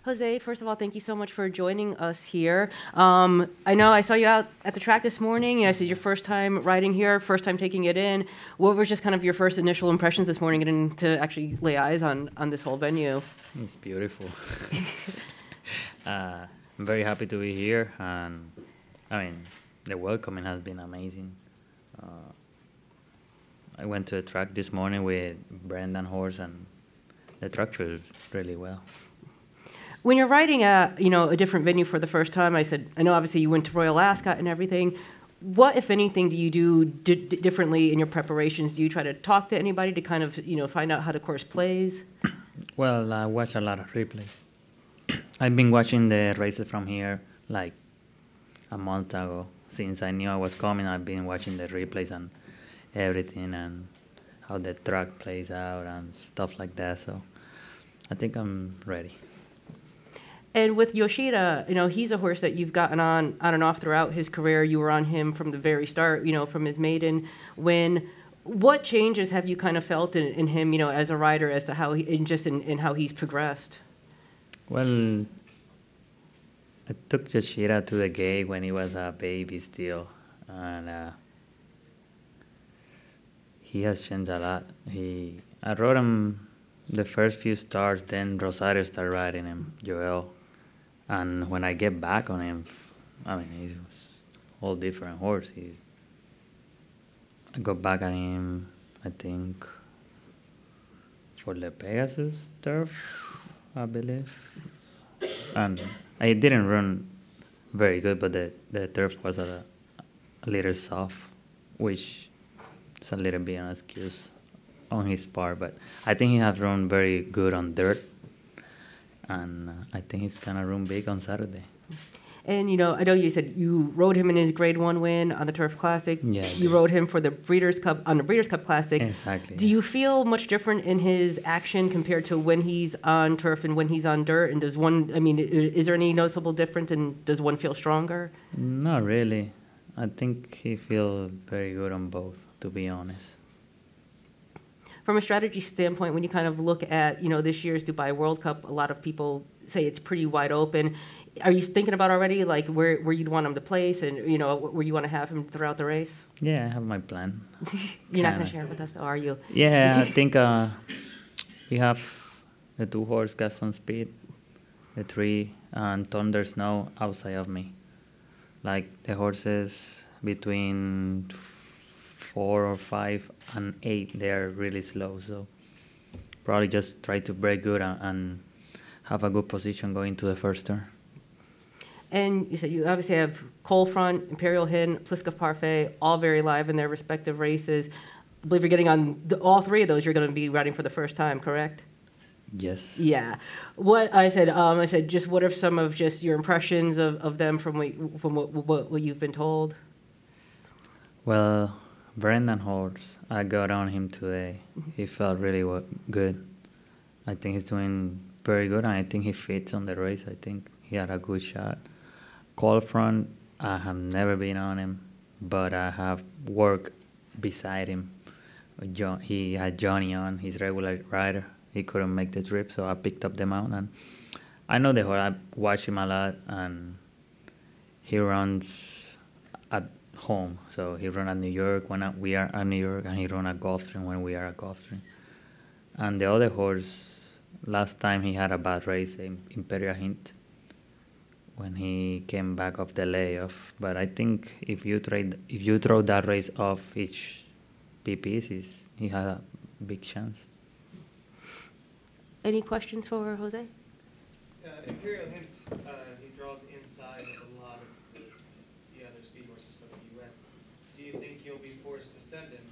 Jose, first of all, thank you so much for joining us here. I know I saw you out at the track this morning. I said your first time riding here, first time taking it in. What was just kind of your first initial impressions this morning getting to actually lay eyes on this whole venue? It's beautiful. I'm very happy to be here, and I mean, the welcoming has been amazing. I went to the track this morning with Brendan horse, and the track feels really well. When you're riding a different venue for the first time, I know obviously you went to Royal Ascot and everything. What, if anything, do you do differently in your preparations? Do you try to talk to anybody to kind of find out how the course plays? Well, I watch a lot of replays. I've been watching the races from here like a month ago. Since I knew I was coming, I've been watching the replays and everything, and how the track plays out and stuff like that. So I think I'm ready. And with Yoshida, he's a horse that you've gotten on and off throughout his career. You were on him from the very start, from his Meydan win. What changes have you kind of felt in him, as a rider, as to how in how he's progressed? Well, I took Yoshida to the gate when he was a baby still, and he has changed a lot. I rode him the first few starts, then Rosario started riding him, Joel. And when I get back on him, I mean, he was a whole different horse. I got back on him, I think, for the Pegasus turf, I believe. And I didn't run very good, but the turf was a little soft, which is a little bit an excuse on his part. But I think he has run very good on dirt. And I think he's gonna run big on Saturday. And I know you said you rode him in his Grade 1 win on the Turf Classic. Yeah. You rode him for the Breeders' Cup on the Breeders' Cup Classic. Exactly. Do you feel much different in his action compared to when he's on turf and when he's on dirt? And is there any noticeable difference? And does one feel stronger? Not really. I think he feels very good on both, to be honest. From a strategy standpoint, when you kind of look at, this year's Dubai World Cup, a lot of people say it's pretty wide open. Are you thinking about already, like, where you'd want him to place and, where you want to have him throughout the race? Yeah, I have my plan. You're not going to share it with us, though, are you? Yeah, I think we have the 2 horses got some speed, the 3 and Thunder Snow outside of me. Like, the horses between 4 or 5 and 8, they're really slow, so probably just try to break good and have a good position going to the first turn. And you said you obviously have Cold Front, Imperial Hin, Pliskov Parfait, all very live in their respective races. I believe you're getting on all 3 of those. You're going to be riding for the first time, correct? Yes. Yeah. What I said, just what are some of just your impressions of them from what you've been told? Well, Brendan horse, I got on him today. He felt really good. I think he's doing very good, and I think he fits on the race. I think he had a good shot. Cold Front, I have never been on him, but I have worked beside him. He had Johnny on, his regular rider. He couldn't make the trip, so I picked up the mount. And I know the horse. I watch him a lot, and he runs at home. So he runs at New York when we are at New York, and he runs at Gulfstream when we are at Gulfstream. And the other horse, last time he had a bad race, Imperial Hint, when he came back off the layoff. But I think if you throw that race off each PPs, he had a big chance. Any questions for Jose? Imperial Hint, he draws inside of a lot of the other speed horses from the U.S. Do you think you'll be forced to send him,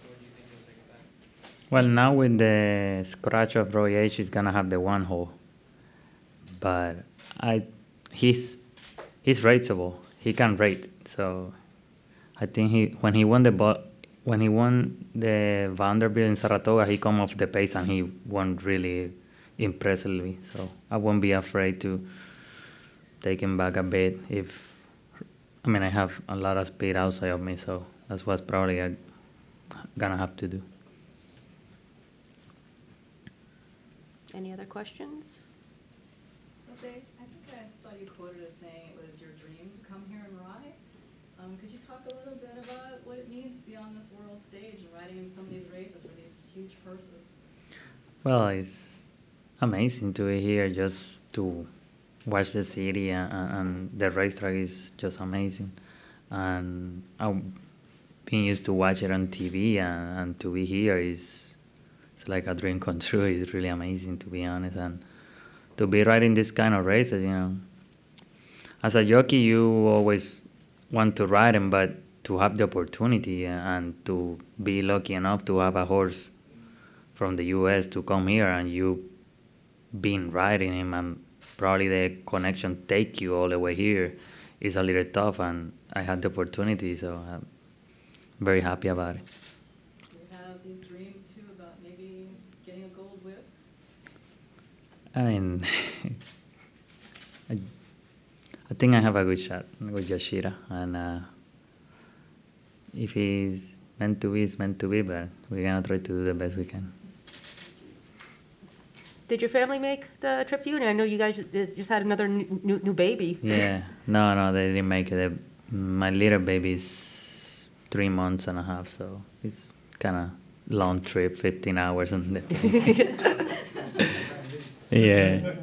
or do you think you'll take it back? Well, now with the scratch of Roy H, he's gonna have the 1 hole. But he's rateable. He can rate. So I think when he won the Vanderbilt in Saratoga, he come off the pace and he won really impressively. So I won't be afraid to take him back a bit. I have a lot of speed outside of me, so that's what's probably I'm gonna have to do. Any other questions? Jose, I think I saw you quoted as saying it was your dream to come here and ride. Could you talk a little bit about what it means to be on this world stage and riding in some of these races with these huge purses? Well, it's amazing to be here just to watch the city, and the racetrack is just amazing. And I've been used to watch it on TV, and to be here is it's like a dream come true. It's really amazing, to be honest, and to be riding this kind of races, you know. As a jockey, you always want to ride them, but to have the opportunity and to be lucky enough to have a horse from the US to come here and you been riding him and probably the connection take you all the way here is a little tough, and I had the opportunity, so I'm very happy about it. Do you have these dreams too about maybe getting a gold whip? I mean, I think I have a good shot with Yoshida, and if he's meant to be, it's meant to be, but we're going to try to do the best we can. Did your family make the trip to you? And I know you guys just had another new baby. Yeah, no, they didn't make it. My little baby is 3 months and a half, so it's kind of long trip, 15 hours. And yeah.